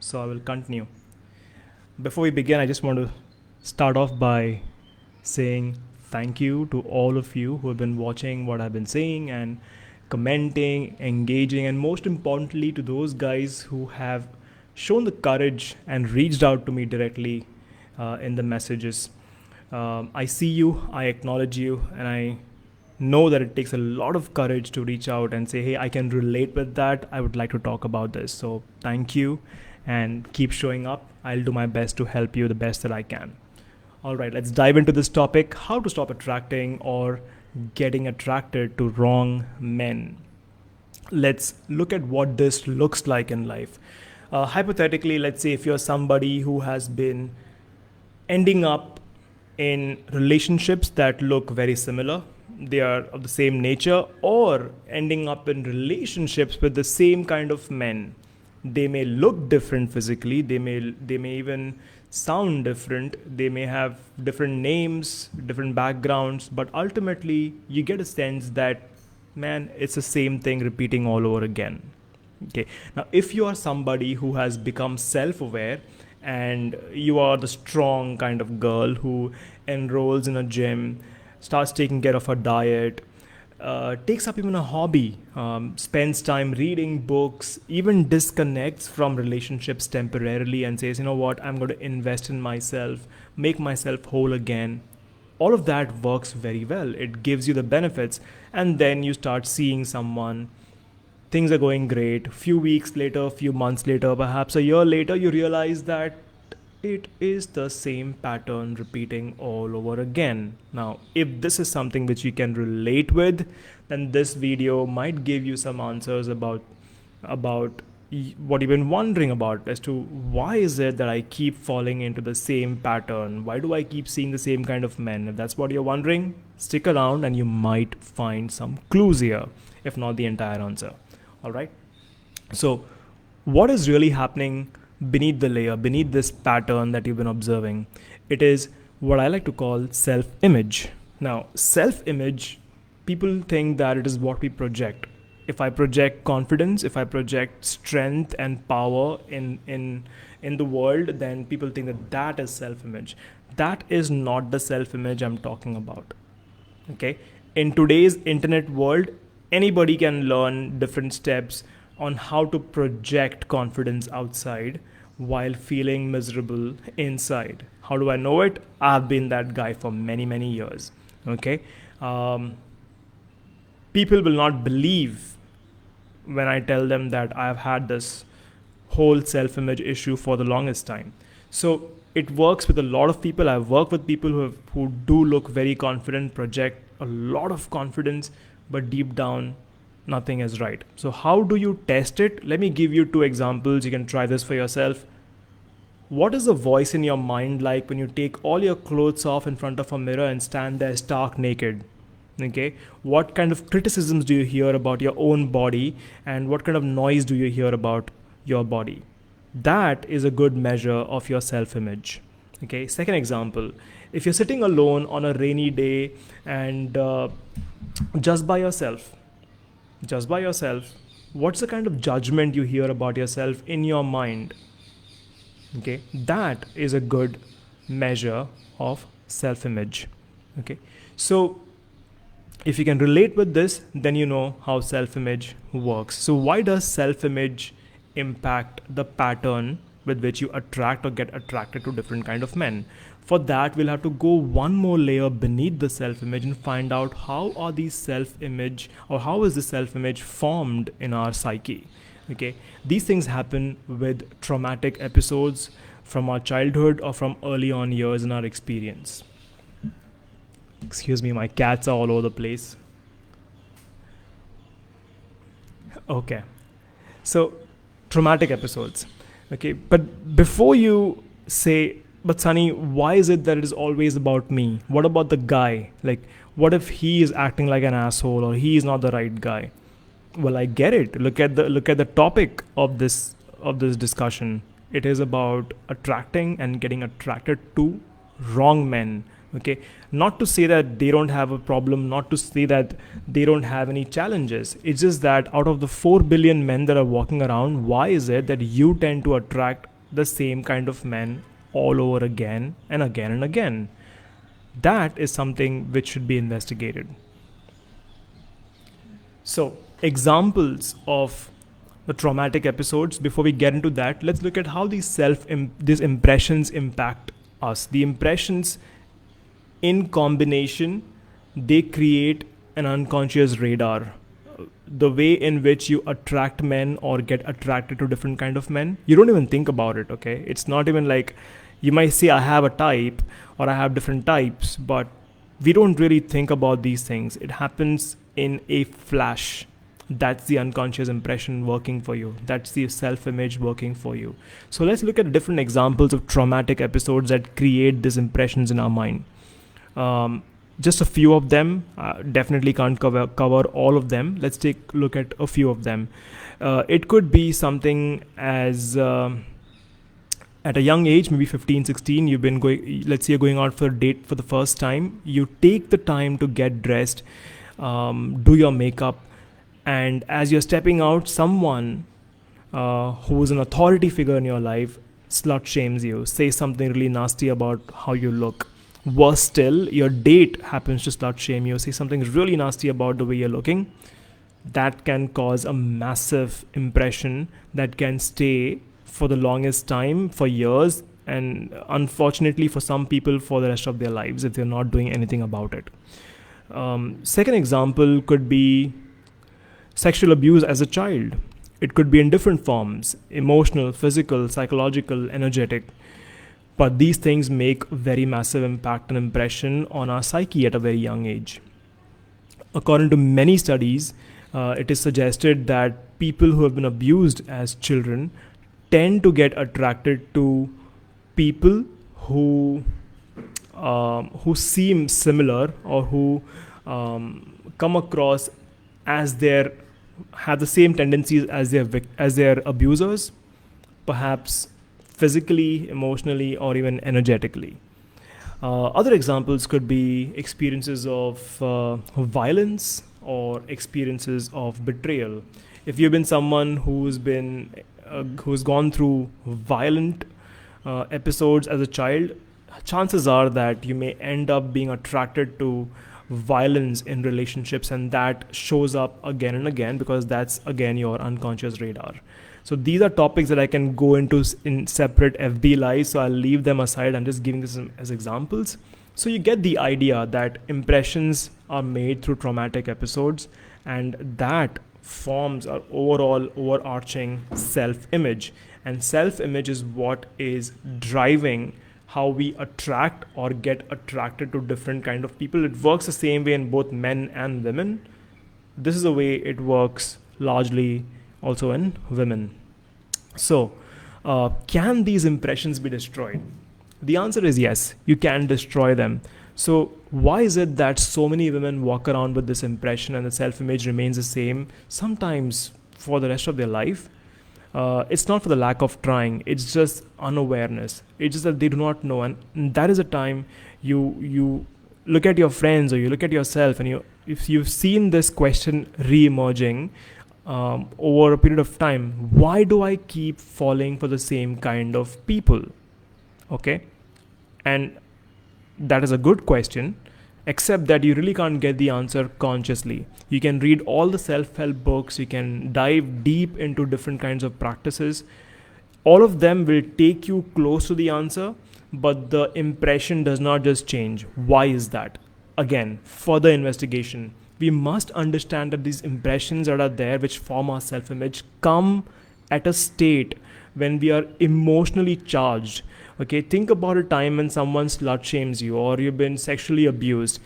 so I will continue. Before we begin, I just want to start off by saying thank you to all of you who have been watching what I've been saying and commenting, engaging, and most importantly, to those guys who have shown the courage and reached out to me directly in the messages. I see you, I acknowledge you, and I know that it takes a lot of courage to reach out and say, hey, I can relate with that. I would like to talk about this. So thank you and keep showing up. I'll do my best to help you the best that I can. All right, let's dive into this topic: how to stop attracting or getting attracted to wrong men. Let's look at what this looks like in life. Hypothetically, let's say if you're somebody who has been ending up in relationships that look very similar, they are of the same nature, or ending up in relationships with the same kind of men. They may look different physically, they may even sound different, they may have different names, different backgrounds, but ultimately you get a sense that, man, it's the same thing repeating all over again. Okay, now if you are somebody who has become self-aware and you are the strong kind of girl who enrolls in a gym, starts taking care of her diet, takes up even a hobby, spends time reading books, even disconnects from relationships temporarily and says, you know what, I'm going to invest in myself, make myself whole again. All of that works very well. It gives you the benefits. And then you start seeing someone, things are going great. Few weeks later, few months later, perhaps a year later, you realize that it is the same pattern repeating all over again. Now, if this is something which you can relate with, then this video might give you some answers about what you've been wondering about, as to why is it that I keep falling into the same pattern? Why do I keep seeing the same kind of men? If that's what you're wondering, stick around and you might find some clues here, if not the entire answer. All right. So what is really happening beneath the layer, beneath this pattern that you've been observing? It is what I like to call self-image. Now, self-image, people think that it is what we project. If I project confidence, if I project strength and power in the world, then people think that that is self-image. That is not the self-image I'm talking about. Okay? In today's internet world, anybody can learn different steps on how to project confidence outside while feeling miserable inside. How do I know it? I've been that guy for many, many years. Okay. People will not believe when I tell them that I've had this whole self-image issue for the longest time. So it works with a lot of people. I've worked with people who do look very confident, project a lot of confidence, but deep down, nothing is right. So how do you test it? Let me give you two examples. You can try this for yourself. What is the voice in your mind like when you take all your clothes off in front of a mirror and stand there stark naked? Okay, what kind of criticisms do you hear about your own body, and what kind of noise do you hear about your body? That is a good measure of your self-image. Okay, second example, if you're sitting alone on a rainy day and just by yourself, what's the kind of judgment you hear about yourself in your mind? Okay, that is a good measure of self-image. Okay, so if you can relate with this, then you know how self-image works. So why does self-image impact the pattern with which you attract or get attracted to different kind of men? For that, we'll have to go one more layer beneath the self-image and find out how are these self-image, or how is the self-image formed in our psyche. Okay, these things happen with traumatic episodes from our childhood or from early on years in our experience. Excuse me, my cats are all over the place. Okay, so traumatic episodes. Okay, but before you say, but Sunny, why is it that it is always about me? What about the guy? Like, what if he is acting like an asshole, or he is not the right guy? Well, I get it. Look at the topic of this discussion. It is about attracting and getting attracted to wrong men, Okay, not to say that they don't have a problem, not to say that they don't have any challenges. It's just that out of the 4 billion men that are walking around, why is it that you tend to attract the same kind of men all over again and again and again? That is something which should be investigated. So, examples of the traumatic episodes. Before we get into that, let's look at how these impressions impact us. The impressions in combination, they create an unconscious radar. The way in which you attract men or get attracted to different kind of men, you don't even think about it. Okay, it's not even like you might say I have a type or I have different types, but we don't really think about these things. It happens in a flash. That's the unconscious impression working for you. That's the self-image working for you. So let's look at different examples of traumatic episodes that create these impressions in our mind. Just a few of them. Definitely can't cover all of them. Let's take a look at a few of them. It could be something as at a young age, maybe 15, 16, you've been going, let's say you're going out for a date for the first time. You take the time to get dressed, do your makeup, and as you're stepping out, someone who's an authority figure in your life slut shames you, say something really nasty about how you look. Worse still, your date happens to slut shame you, say something really nasty about the way you're looking. That can cause a massive impression that can stay for the longest time, for years, and unfortunately for some people for the rest of their lives if they're not doing anything about it. Second example could be sexual abuse as a child. It could be in different forms: emotional, physical, psychological, energetic. But these things make very massive impact and impression on our psyche at a very young age. According to many studies, it is suggested that people who have been abused as children tend to get attracted to people who seem similar, or who come across as have the same tendencies as their abusers, perhaps physically, emotionally, or even energetically. Other examples could be experiences of violence or experiences of betrayal. If you've been someone who's gone through violent episodes as a child, chances are that you may end up being attracted to violence in relationships, and that shows up again and again because that's again your unconscious radar. So these are topics that I can go into in separate FB lives, so I'll leave them aside. I'm just giving this as examples. So you get the idea that impressions are made through traumatic episodes, and that forms our overall overarching self-image. And self-image is what is driving how we attract or get attracted to different kind of people. It works the same way in both men and women. This is the way it works largely also in women. So, can these impressions be destroyed? The answer is yes, you can destroy them. So why is it that so many women walk around with this impression and the self-image remains the same, sometimes for the rest of their life? It's not for the lack of trying, it's just unawareness. It's just that they do not know, and that is a time you look at your friends or you look at yourself, and if you've seen this question re-emerging over a period of time, why do I keep falling for the same kind of people? Okay, and that is a good question, except that you really can't get the answer consciously. You can read all the self-help books, you can dive deep into different kinds of practices. All of them will take you close to the answer, but the impression does not just change. Why is that? Again, further investigation. We must understand that these impressions that are there, which form our self-image, come at a state when we are emotionally charged. Okay, think about a time when someone slut shames you or you've been sexually abused.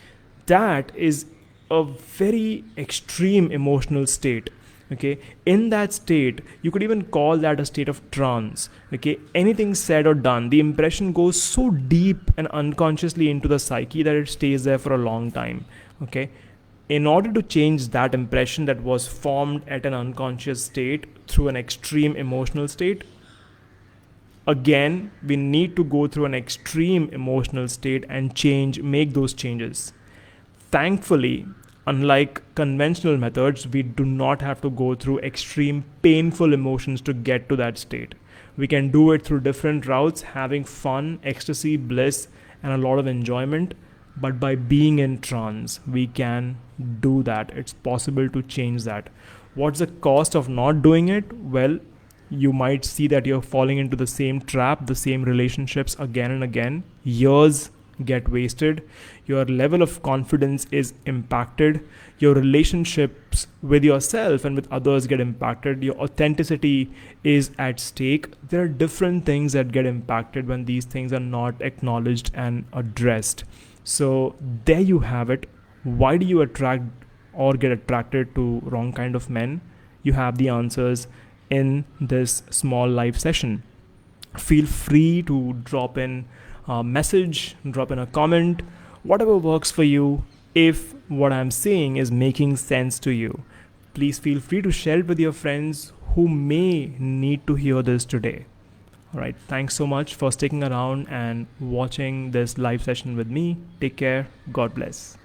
That is a very extreme emotional state. Okay, in that state, you could even call that a state of trance. Okay, anything said or done, the impression goes so deep and unconsciously into the psyche that it stays there for a long time. Okay, in order to change that impression that was formed at an unconscious state through an extreme emotional state, Again, we need to go through an extreme emotional state and make those changes. Thankfully, unlike conventional methods, we do not have to go through extreme painful emotions to get to that state. We can do it through different routes, having fun, ecstasy, bliss, and a lot of enjoyment. But by being in trance, we can do that. It's possible to change that. What's the cost of not doing it? Well, you might see that you're falling into the same trap, the same relationships again and again. Years get wasted. Your level of confidence is impacted. Your relationships with yourself and with others get impacted. Your authenticity is at stake. There are different things that get impacted when these things are not acknowledged and addressed. So there you have it. Why do you attract or get attracted to wrong kind of men? You have the answers in this small live session. Feel free to drop in a message, drop in a comment, whatever works for you. If what I'm saying is making sense to you, please feel free to share it with your friends who may need to hear this today. All right, thanks so much for sticking around and watching this live session with me. Take care. God bless.